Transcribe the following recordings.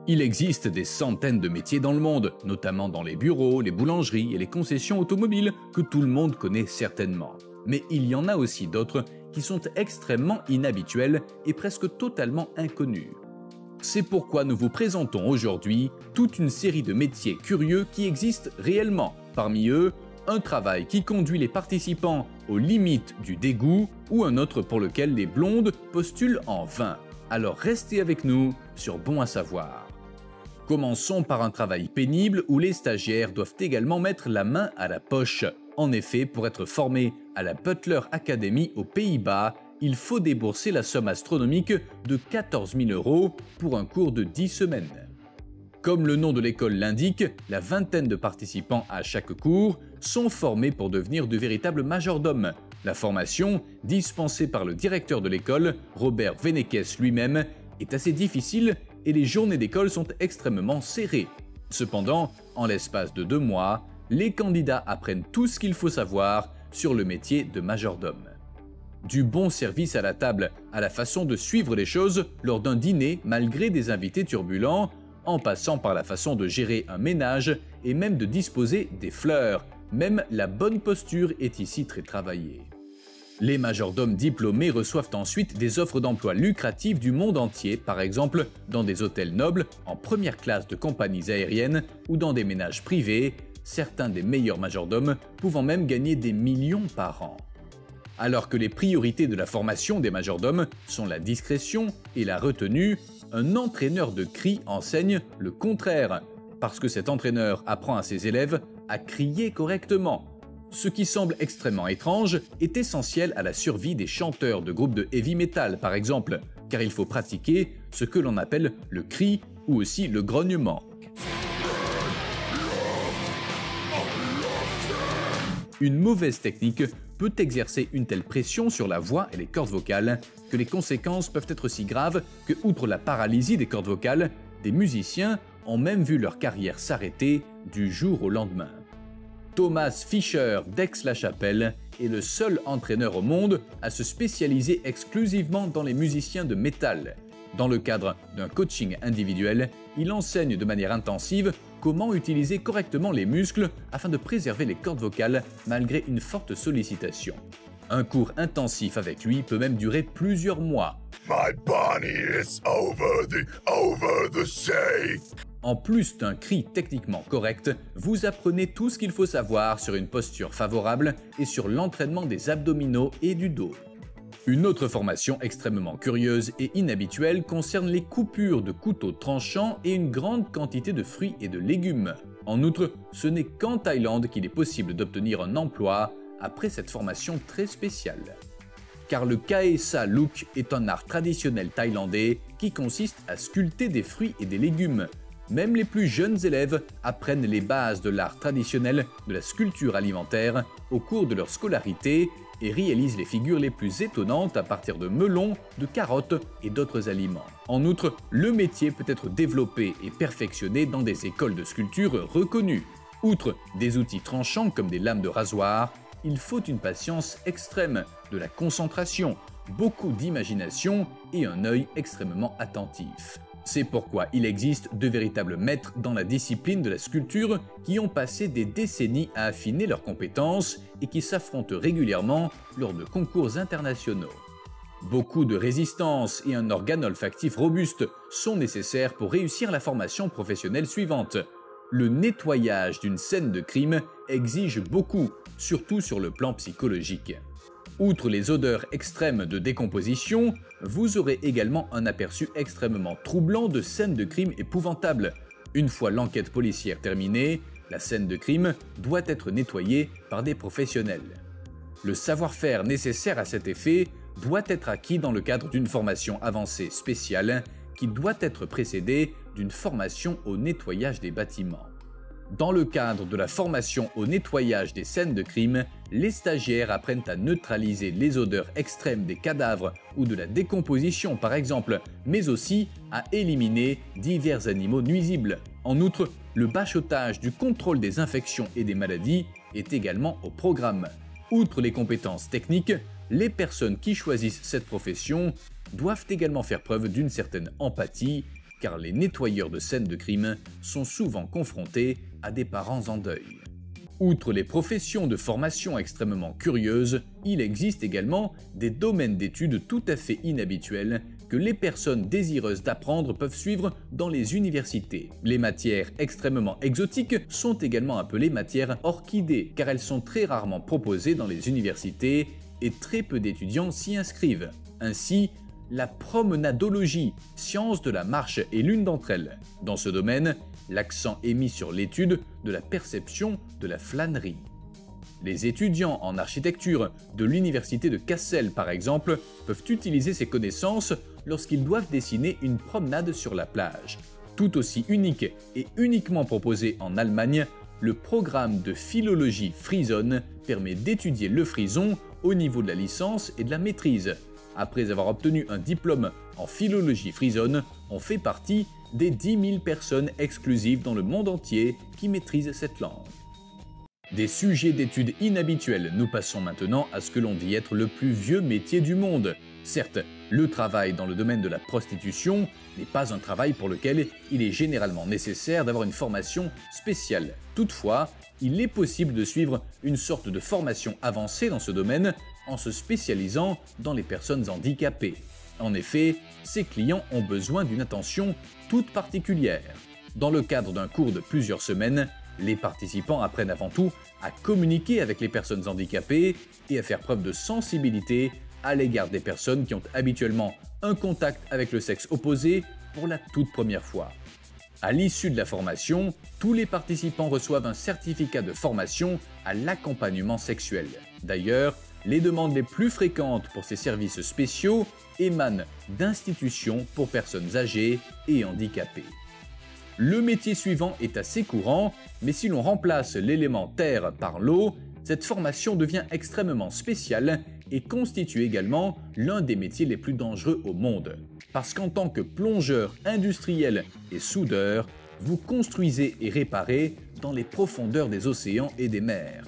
Il existe des centaines de métiers dans le monde, notamment dans les bureaux, les boulangeries et les concessions automobiles que tout le monde connaît certainement. Mais il y en a aussi d'autres qui sont extrêmement inhabituels et presque totalement inconnus. C'est pourquoi nous vous présentons aujourd'hui toute une série de métiers curieux qui existent réellement. Parmi eux, un travail qui conduit les participants aux limites du dégoût ou un autre pour lequel les blondes postulent en vain. Alors restez avec nous sur Bon à savoir. Commençons par un travail pénible où les stagiaires doivent également mettre la main à la poche. En effet, pour être formé à la Butler Academy aux Pays-Bas, il faut débourser la somme astronomique de 14 000 € pour un cours de 10 semaines. Comme le nom de l'école l'indique, la vingtaine de participants à chaque cours sont formés pour devenir de véritables majordomes. La formation, dispensée par le directeur de l'école, Robert Venekes lui-même, est assez difficile et les journées d'école sont extrêmement serrées. Cependant, en l'espace de 2 mois, les candidats apprennent tout ce qu'il faut savoir sur le métier de majordome. Du bon service à la table à la façon de suivre les choses lors d'un dîner malgré des invités turbulents, en passant par la façon de gérer un ménage et même de disposer des fleurs. Même la bonne posture est ici très travaillée. Les majordomes diplômés reçoivent ensuite des offres d'emploi lucratives du monde entier, par exemple dans des hôtels nobles, en première classe de compagnies aériennes ou dans des ménages privés, certains des meilleurs majordomes pouvant même gagner des millions par an. Alors que les priorités de la formation des majordomes sont la discrétion et la retenue, un entraîneur de cri enseigne le contraire, parce que cet entraîneur apprend à ses élèves à crier correctement. Ce qui semble extrêmement étrange est essentiel à la survie des chanteurs de groupes de heavy metal par exemple, car il faut pratiquer ce que l'on appelle le cri ou aussi le grognement. Une mauvaise technique peut exercer une telle pression sur la voix et les cordes vocales que les conséquences peuvent être si graves que, outre la paralysie des cordes vocales, des musiciens ont même vu leur carrière s'arrêter du jour au lendemain. Thomas Fisher d'Aix-la-Chapelle est le seul entraîneur au monde à se spécialiser exclusivement dans les musiciens de métal. Dans le cadre d'un coaching individuel, il enseigne de manière intensive comment utiliser correctement les muscles afin de préserver les cordes vocales malgré une forte sollicitation. Un cours intensif avec lui peut même durer plusieurs mois. My bunny is over the sea. En plus d'un cri techniquement correct, vous apprenez tout ce qu'il faut savoir sur une posture favorable et sur l'entraînement des abdominaux et du dos. Une autre formation extrêmement curieuse et inhabituelle concerne les coupures de couteaux tranchants et une grande quantité de fruits et de légumes. En outre, ce n'est qu'en Thaïlande qu'il est possible d'obtenir un emploi après cette formation très spéciale. Car le Khae Sa Luk est un art traditionnel thaïlandais qui consiste à sculpter des fruits et des légumes. Même les plus jeunes élèves apprennent les bases de l'art traditionnel de la sculpture alimentaire au cours de leur scolarité et réalisent les figures les plus étonnantes à partir de melons, de carottes et d'autres aliments. En outre, le métier peut être développé et perfectionné dans des écoles de sculpture reconnues. Outre des outils tranchants comme des lames de rasoir, il faut une patience extrême, de la concentration, beaucoup d'imagination et un œil extrêmement attentif. C'est pourquoi il existe de véritables maîtres dans la discipline de la sculpture qui ont passé des décennies à affiner leurs compétences et qui s'affrontent régulièrement lors de concours internationaux. Beaucoup de résistance et un organe olfactif robuste sont nécessaires pour réussir la formation professionnelle suivante. Le nettoyage d'une scène de crime exige beaucoup, surtout sur le plan psychologique. Outre les odeurs extrêmes de décomposition, vous aurez également un aperçu extrêmement troublant de scènes de crime épouvantables. Une fois l'enquête policière terminée, la scène de crime doit être nettoyée par des professionnels. Le savoir-faire nécessaire à cet effet doit être acquis dans le cadre d'une formation avancée spéciale qui doit être précédée d'une formation au nettoyage des bâtiments. Dans le cadre de la formation au nettoyage des scènes de crime, les stagiaires apprennent à neutraliser les odeurs extrêmes des cadavres ou de la décomposition par exemple, mais aussi à éliminer divers animaux nuisibles. En outre, le bachotage du contrôle des infections et des maladies est également au programme. Outre les compétences techniques, les personnes qui choisissent cette profession doivent également faire preuve d'une certaine empathie car les nettoyeurs de scènes de crime sont souvent confrontés à des parents en deuil. Outre les professions de formation extrêmement curieuses, il existe également des domaines d'études tout à fait inhabituels que les personnes désireuses d'apprendre peuvent suivre dans les universités. Les matières extrêmement exotiques sont également appelées matières orchidées, car elles sont très rarement proposées dans les universités et très peu d'étudiants s'y inscrivent. Ainsi, la promenadologie, science de la marche, est l'une d'entre elles. Dans ce domaine, l'accent est mis sur l'étude de la perception de la flânerie. Les étudiants en architecture de l'université de Kassel, par exemple, peuvent utiliser ces connaissances lorsqu'ils doivent dessiner une promenade sur la plage. Tout aussi unique et uniquement proposé en Allemagne, le programme de philologie Frisson permet d'étudier le frison au niveau de la licence et de la maîtrise. Après avoir obtenu un diplôme en philologie Frisson, on fait partie des 10 000 personnes exclusives dans le monde entier qui maîtrisent cette langue. Des sujets d'études inhabituels, nous passons maintenant à ce que l'on dit être le plus vieux métier du monde. Certes, le travail dans le domaine de la prostitution n'est pas un travail pour lequel il est généralement nécessaire d'avoir une formation spéciale. Toutefois, il est possible de suivre une sorte de formation avancée dans ce domaine en se spécialisant dans les personnes handicapées. En effet, ces clients ont besoin d'une attention toute particulière. Dans le cadre d'un cours de plusieurs semaines, les participants apprennent avant tout à communiquer avec les personnes handicapées et à faire preuve de sensibilité à l'égard des personnes qui ont habituellement un contact avec le sexe opposé pour la toute première fois. À l'issue de la formation, tous les participants reçoivent un certificat de formation à l'accompagnement sexuel. D'ailleurs, les demandes les plus fréquentes pour ces services spéciaux émanent d'institutions pour personnes âgées et handicapées. Le métier suivant est assez courant, mais si l'on remplace l'élément terre par l'eau, cette formation devient extrêmement spéciale et constitue également l'un des métiers les plus dangereux au monde. Parce qu'en tant que plongeur industriel et soudeur, vous construisez et réparez dans les profondeurs des océans et des mers.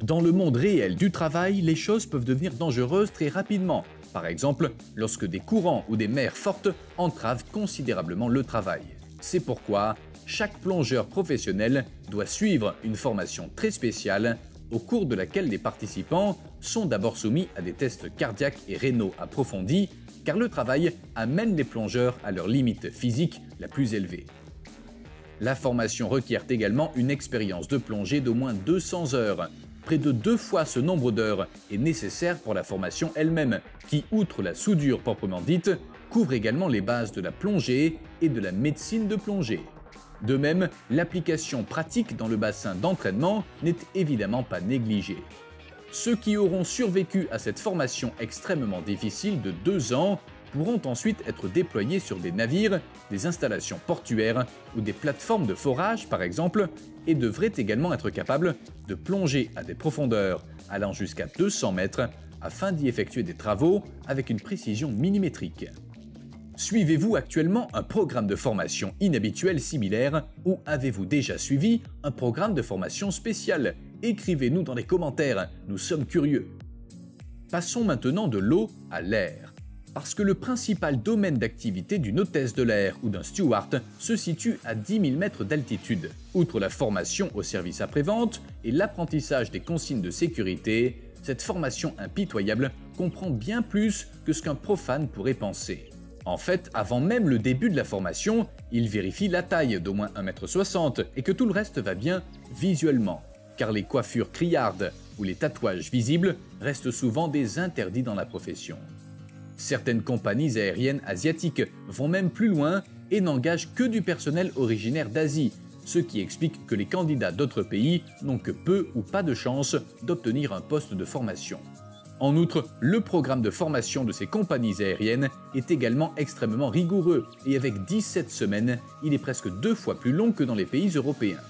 Dans le monde réel du travail, les choses peuvent devenir dangereuses très rapidement. Par exemple, lorsque des courants ou des mers fortes entravent considérablement le travail. C'est pourquoi chaque plongeur professionnel doit suivre une formation très spéciale au cours de laquelle les participants sont d'abord soumis à des tests cardiaques et rénaux approfondis, car le travail amène les plongeurs à leur limite physique la plus élevée. La formation requiert également une expérience de plongée d'au moins 200 heures. Près de 2 fois ce nombre d'heures est nécessaire pour la formation elle-même, qui, outre la soudure proprement dite, couvre également les bases de la plongée et de la médecine de plongée. De même, l'application pratique dans le bassin d'entraînement n'est évidemment pas négligée. Ceux qui auront survécu à cette formation extrêmement difficile de 2 ans pourront ensuite être déployés sur des navires, des installations portuaires ou des plateformes de forage par exemple, et devraient également être capables de plonger à des profondeurs allant jusqu'à 200 mètres afin d'y effectuer des travaux avec une précision millimétrique. Suivez-vous actuellement un programme de formation inhabituel similaire ou avez-vous déjà suivi un programme de formation spécial? Écrivez-nous dans les commentaires, nous sommes curieux. Passons maintenant de l'eau à l'air. Parce que le principal domaine d'activité d'une hôtesse de l'air ou d'un steward se situe à 10 000 mètres d'altitude. Outre la formation au service après-vente et l'apprentissage des consignes de sécurité, cette formation impitoyable comprend bien plus que ce qu'un profane pourrait penser. En fait, avant même le début de la formation, il vérifie la taille d'au moins 1,60 m et que tout le reste va bien visuellement, car les coiffures criardes ou les tatouages visibles restent souvent des interdits dans la profession. Certaines compagnies aériennes asiatiques vont même plus loin et n'engagent que du personnel originaire d'Asie, ce qui explique que les candidats d'autres pays n'ont que peu ou pas de chance d'obtenir un poste de formation. En outre, le programme de formation de ces compagnies aériennes est également extrêmement rigoureux et avec 17 semaines, il est presque 2 fois plus long que dans les pays européens.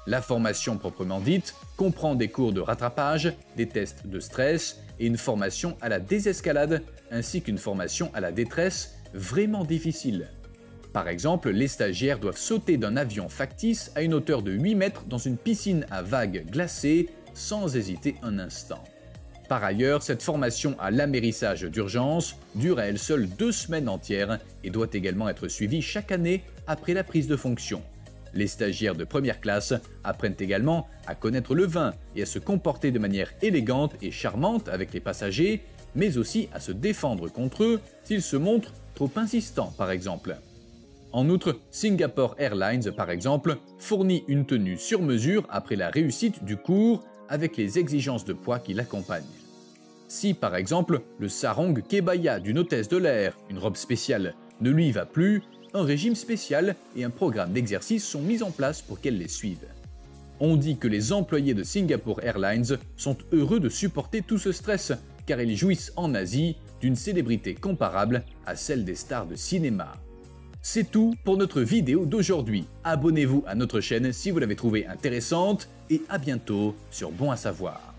La formation proprement dite comprend des cours de rattrapage, des tests de stress et une formation à la désescalade ainsi qu'une formation à la détresse vraiment difficile. Par exemple, les stagiaires doivent sauter d'un avion factice à une hauteur de 8 mètres dans une piscine à vagues glacées sans hésiter un instant. Par ailleurs, cette formation à l'amérissage d'urgence dure à elle seule 2 semaines entières et doit également être suivie chaque année après la prise de fonction. Les stagiaires de première classe apprennent également à connaître le vin et à se comporter de manière élégante et charmante avec les passagers, mais aussi à se défendre contre eux s'ils se montrent trop insistants par exemple. En outre, Singapore Airlines par exemple fournit une tenue sur mesure après la réussite du cours avec les exigences de poids qui l'accompagnent. Si par exemple le sarong kebaya d'une hôtesse de l'air, une robe spéciale, ne lui va plus, un régime spécial et un programme d'exercice sont mis en place pour qu'elle les suive. On dit que les employés de Singapore Airlines sont heureux de supporter tout ce stress, car ils jouissent en Asie d'une célébrité comparable à celle des stars de cinéma. C'est tout pour notre vidéo d'aujourd'hui. Abonnez-vous à notre chaîne si vous l'avez trouvée intéressante et à bientôt sur Bon à savoir.